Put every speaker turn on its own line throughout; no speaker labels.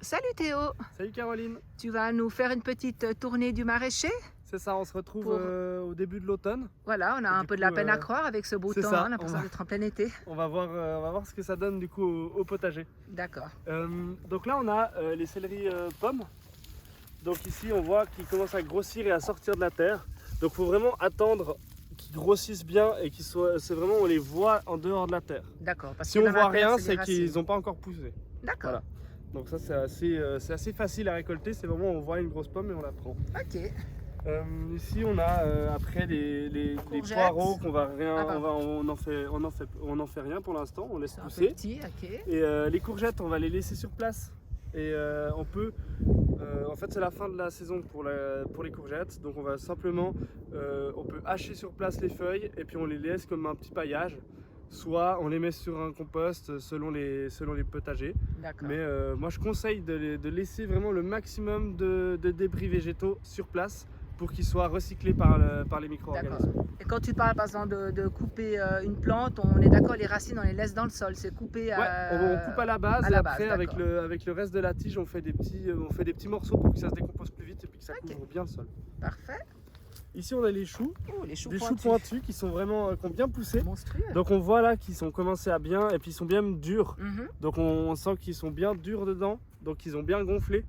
Salut Théo,
Salut Caroline,
tu vas nous faire une petite tournée du maraîcher?
c'est ça, on se retrouve
Pour-
au début de l'automne.
Voilà, on a
Et
un
du
peu de
coup,
la peine à croire avec ce beau
c'est
temps,
ça,
hein, on a
on
l'impression
va-
d'être en plein été.
On va voir ce que ça donne du coup au potager.
D'accord,
Donc là on a les céleris pommes. Donc ici on voit qu'ils commencent à grossir et à sortir de la terre. Donc il faut vraiment attendre qu'ils grossissent bien et qu'ils soient, c'est vraiment on les voit en dehors de la terre.
d'accord. Parce
Si
que
on
dans la
voit
terre,
rien,
des
c'est
racines.
qu'ils n'ont pas encore poussé.
D'accord,
Voilà. Donc ça c'est assez facile à récolter, c'est vraiment on voit une grosse pomme et on la prend.
ok.
Ici on a après les
Courgettes.
poireaux qu'on va rien,
Ah, pardon.
on en fait rien pour l'instant, on laisse
C'est un peu
pousser.
petit, ok.
Et les courgettes on va les laisser sur place. Et on peut, en fait c'est la fin de la saison pour les courgettes, donc on va simplement, on peut hacher sur place les feuilles et puis on les laisse comme un petit paillage. Soit on les met sur un compost selon les potagers.
D'accord.
Mais moi je conseille de laisser vraiment le maximum de débris végétaux sur place pour qu'ils soient recyclés par les micro-organismes.
D'accord. Et quand tu parles par exemple de couper une plante, on est d'accord, les racines on les laisse dans le sol, c'est coupé
Ouais, on coupe à la base
à
et
la
après
base,
avec
d'accord.
avec le reste de la tige on fait des petits morceaux pour que ça se décompose plus vite et puis que ça
Ok.
couvre bien le sol.
Parfait.
Ici on a les choux,
Oh, les choux
des choux
pointus.
pointus qui sont vraiment qui ont bien poussé.
Monstrueux.
Donc on voit là qu'ils ont commencé à bien et puis ils sont bien durs.
Mhm.
Donc on sent qu'ils sont bien durs dedans, donc ils ont bien gonflé.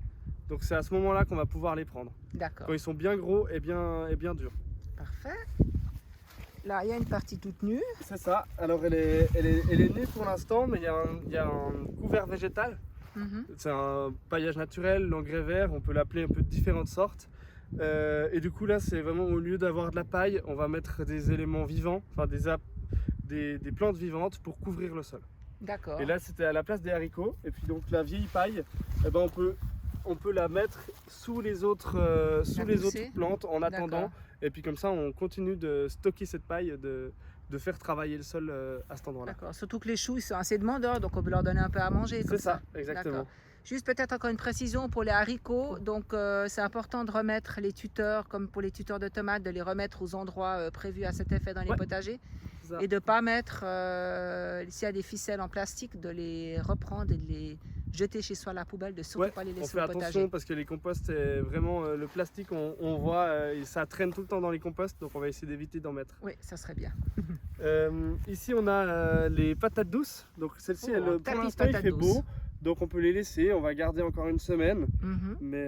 Donc c'est à ce moment-là qu'on va pouvoir les prendre.
D'accord,
Quand ils sont bien gros et bien durs.
parfait. Là, il y a une partie toute nue.
C'est ça. Alors elle est née pour l'instant, mais il y a un couvert végétal.
Mhm.
C'est un paillage naturel, l'engrais vert, on peut l'appeler un peu de différentes sortes. Et du coup là c'est vraiment au lieu d'avoir de la paille, on va mettre des éléments vivants, enfin des plantes vivantes pour couvrir le sol.
D'accord.
Et là c'était à la place des haricots. Et puis donc la vieille paille, eh ben, on peut la mettre sous les autres
pousser.
plantes en attendant.
D'accord.
Et puis comme ça on continue de stocker cette paille, de faire travailler le sol à cet endroit-là.
D'accord. Surtout que les choux, ils sont assez demandeurs, donc on peut leur donner un peu à manger.
C'est
Comme
ça, exactement.
D'accord. Juste peut-être encore une précision pour les haricots. Donc c'est important de remettre les tuteurs, comme pour les tuteurs de tomates, de les remettre aux endroits prévus à cet effet dans les
Ouais.
potagers.
C'est ça.
Et de ne pas mettre, s'il y a des ficelles en plastique, de les reprendre et de les jeter chez soi à la poubelle, de surtout
Ouais,
pas les
on
laisser
fait
au
attention
potager.
parce que les composts, c'est vraiment le plastique, on voit, ça traîne tout le temps dans les composts, donc on va essayer d'éviter d'en mettre.
Oui, ça serait bien.
Ici, on a les patates douces. Donc celle-ci,
Oh, un
pour
tapis de
l'instant, il
patates
fait
douces.
beau, donc on peut les laisser. On va garder encore une semaine,
Mhm.
mais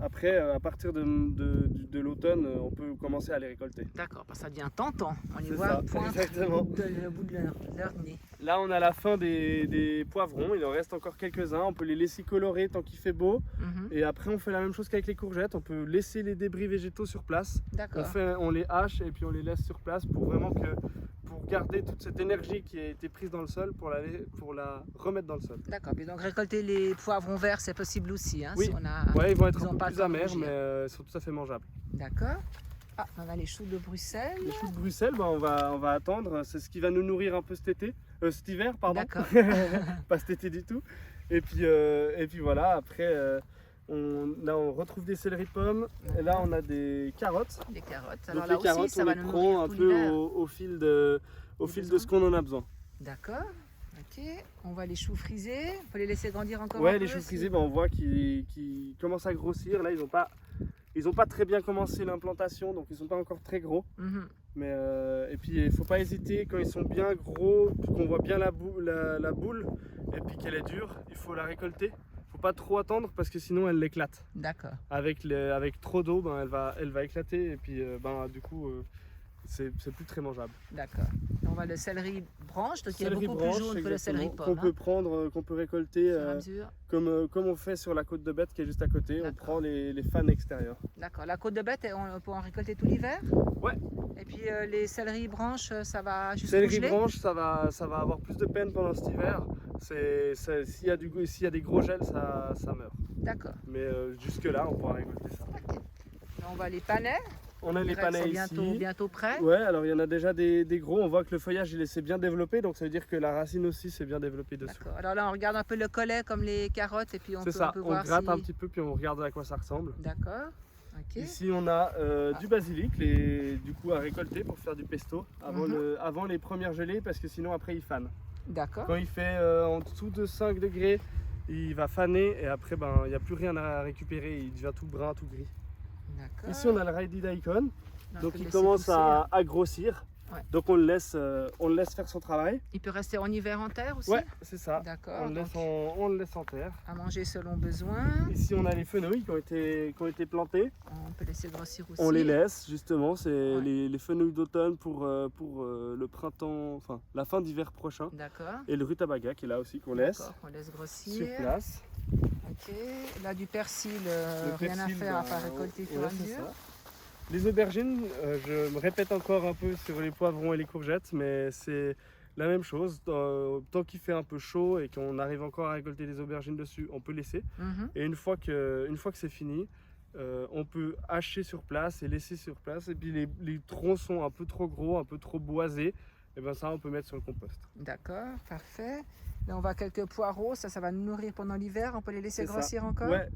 après, à partir de l'automne, on peut commencer à les récolter.
D'accord, parce que ça devient tentant. On les
C'est
voit
ça,
poindre
exactement.
le bout de leur nez.
Là, on a la fin des poivrons. Il en reste encore quelques-uns. On peut les laisser colorer tant qu'il fait beau.
Mhm.
Et après, on fait la même chose qu'avec les courgettes. On peut laisser les débris végétaux sur place.
D'accord.
On les hache et puis on les laisse sur place pour vraiment pour garder toute cette énergie qui a été prise dans le sol pour la remettre dans le sol.
D'accord. Puis donc récolter les poivrons verts, c'est possible aussi. Hein,
Oui.
si on a...
Ouais, ils vont être
Ils ont
un peu
pas
plus
le temps de
amers,
rougir.
mais ils sont tout à fait mangeables.
D'accord. Ah, on a les choux de Bruxelles.
Les choux de Bruxelles, on va attendre. C'est ce qui va nous nourrir un peu cet hiver, pardon.
D'accord.
Pas cet été du tout. Et puis voilà, après, là on retrouve des céleri pommes. Et là on a des carottes.
Des carottes.
Donc
Alors
les
là aussi,
carottes,
ça
on
va
les
nous
prend
nourrir
un
tout
peu
l'hiver.
au fil de ce qu'on en a besoin.
D'accord. Ok. On va les choux frisés. On peut les laisser grandir encore un
Ouais,
peu.
les choux frisés, on voit qu'ils commencent à grossir. Là, ils ont pas très bien commencé l'implantation, donc ils sont pas encore très gros.
Mhm.
Mais et puis il faut pas hésiter quand ils sont bien gros, qu'on voit bien la boule et puis qu'elle est dure, il faut la récolter. Faut pas trop attendre parce que sinon elle l'éclate.
D'accord.
Avec trop d'eau, elle va éclater et puis du coup c'est plus très mangeable.
D'accord. On va le céleri branche, donc il est
Céleri
beaucoup
branche,
plus jaune que le céleri
exactement,
pomme.
qu'on peut prendre, qu'on peut récolter
Sur la mesure.
comme on fait sur la côte de Bête qui est juste à côté. On
D'accord.
prend les fans extérieurs.
D'accord. La côte de bête, on peut en récolter tout l'hiver.
Ouais.
Et puis les céleri branches, ça va jusqu'au
Céleri
gelé.
branche, ça va avoir plus de peine pendant cet hiver. S'il y a des gros gels, ça meurt.
D'accord.
Mais jusque là, on pourra récolter ça.
Ok. Là, on va les panais.
On a les panais
sont
ici.
bientôt prêts.
Ouais, alors il y en a déjà des gros. On voit que le feuillage il s'est bien développé, donc ça veut dire que la racine aussi s'est bien développée dessus.
D'accord. Alors là, on regarde un peu le collet comme les carottes et puis on
C'est
peut,
ça,
on peut
on
voir
gratte
si...
un petit peu puis on regarde à quoi ça ressemble.
D'accord. Ok.
Ici on a du basilic, du coup à récolter pour faire du pesto avant les premières gelées parce que sinon après il fane.
D'accord.
Quand il fait en dessous de 5 degrés, il va faner et après il n'y a plus rien à récupérer, il devient tout brun, tout gris.
D'accord.
Ici on a le Ridey Daikon,
On
donc
peut
il
laisser
commence
pousser, hein.
à grossir.
Ouais.
Donc on le laisse faire son travail.
Il peut rester en hiver en terre aussi?
Ouais, c'est ça.
D'accord.
On le laisse en terre.
À manger selon besoin.
Ici on a les fenouilles qui ont été plantées.
On peut laisser grossir aussi.
On les laisse justement, c'est
Ouais.
les fenouilles d'automne pour le printemps, enfin la fin d'hiver prochain.
D'accord.
Et le rutabaga qui est là aussi qu'on laisse
D'accord, on laisse
sur
grossir.
place.
Ok. Là du persil,
Le
rien à
persil,
faire à part récolter au fur et à
ouais, c'est
mesure.
ça. Les aubergines, je me répète encore un peu sur les poivrons et les courgettes, mais c'est la même chose. Tant qu'il fait un peu chaud et qu'on arrive encore à récolter des aubergines dessus, on peut laisser.
Mhm.
Et une fois que c'est fini, on peut hacher sur place et laisser sur place. Et puis les troncs sont un peu trop gros, un peu trop boisés, et ben ça on peut mettre sur le compost.
D'accord, parfait. Là on voit quelques poireaux, ça va nous nourrir pendant l'hiver, on peut les laisser
C'est ça.
grossir encore?
Ouais,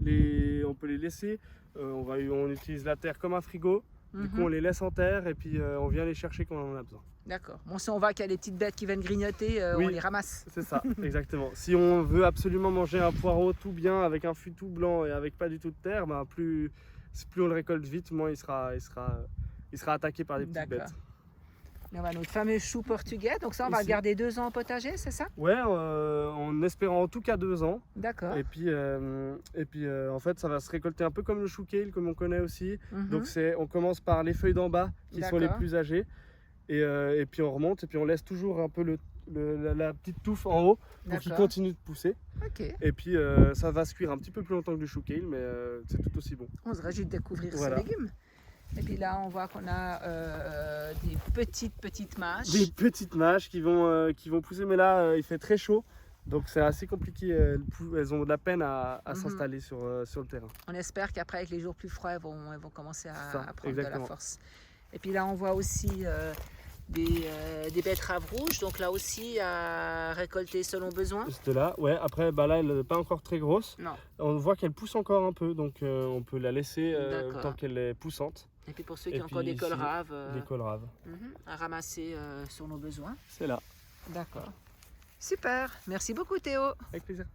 on peut les laisser. On utilise la terre comme un frigo. Du coup,
Mhm.
on les laisse en terre et puis on vient les chercher quand on en a besoin.
D'accord. Bon, si on voit qu'il y a des petites bêtes qui viennent grignoter, on
Oui.
les ramasse.
C'est ça, exactement. Si on veut absolument manger un poireau tout bien, avec un fût tout blanc et avec pas du tout de terre, ben plus on le récolte vite, moins il sera attaqué par des petites
D'accord.
bêtes.
Là, on va notre fameux chou portugais, donc ça on va le
Ici.
garder 2 ans au potager, c'est ça?
Ouais, en espérant en tout cas 2 ans.
D'accord.
Et puis en fait, ça va se récolter un peu comme le chou kale, comme on connaît aussi.
Mhm.
Donc on commence par les feuilles d'en bas qui sont les
D'accord.
plus âgées. Et puis on remonte et puis on laisse toujours un peu la petite touffe en haut pour qu'il
D'accord.
continue de pousser.
Ok.
Et puis ça va se cuire un petit peu plus longtemps que le chou kale, mais c'est tout aussi bon.
On se réjouit de découvrir
Voilà.
ces légumes. Et puis là, on voit qu'on a des petites mâches.
Des petites mâches qui vont pousser, mais là il fait très chaud. Donc c'est assez compliqué, elles ont de la peine à
Mhm.
s'installer sur le terrain.
On espère qu'après, avec les jours plus froids, elles vont commencer
C'est ça,
à prendre de la
exactement.
force. Et puis là, on voit aussi des betteraves rouges. Donc là aussi, à récolter selon besoin.
Juste là, ouais, après là elle n'est pas encore très grosse.
Non.
On voit qu'elle pousse encore un peu, donc on peut la laisser
D'accord.
tant qu'elle est poussante.
Et puis pour ceux
Et
qui ont encore
puis
des
ici,
colraves
Les colraves,
à ramasser sur nos besoins.
c'est là,
D'accord. Super. Merci beaucoup Théo.
avec plaisir.